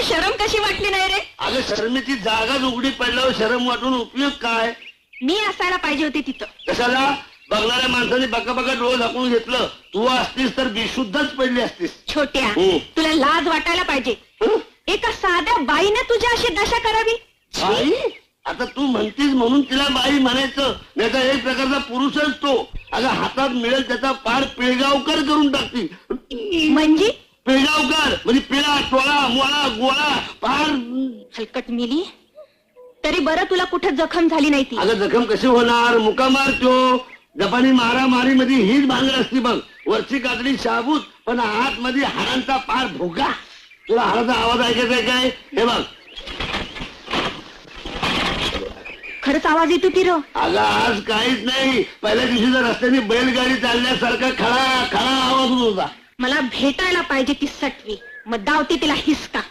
शरम कशी वाटली नाही रे? अगं शरमेची जागाच उघडी पडल्यावर शरम वाटून उपयोग काय? मी असायला पाहिजे होते तिथं. कशाला? बघणाऱ्या माणसाने बघा बघा डोळं झाकून घेतलं. तू असतीस तर बेशुद्धच पडली असतीस. छोट्या, तुला लाज वाटायला पाहिजे. एका साध्या बाईने तुझ्या अशी दशा करावी. बाई? आता तू म्हणतीस म्हणून तिला बाई म्हणायचं, नाही तर एक प्रकारचा पुरुषच तो. अगं हातात मिळेल त्याचा पार पिळगावकर करून टाकती. म्हणजे पिळगावकर म्हणजे पिळा टोळा मोळा गोळा पार. हलकट मिली. तरी बरं तुला कुठं जखम झाली नाही ती. अगं जखम कशी होणार? मुका मारतो. जपानी मारामारी मध्ये हीच भांगड असती बघ. वरची कातडी शाबूत पण आतमध्ये हाडांचा पार भोगा. तुला हाडाचा आवाज ऐकायचा आहे काय? हे बघ. खरंच आवाज येतो की र? अगं आज काहीच नाही. पहिल्या दिवशी जर रस्त्याने बैलगाडी चालल्यासारखा खळा खळा आवाज होत होता. मला भेटायला पाहिजे ती सटवी. मग दावते तिला हिसका.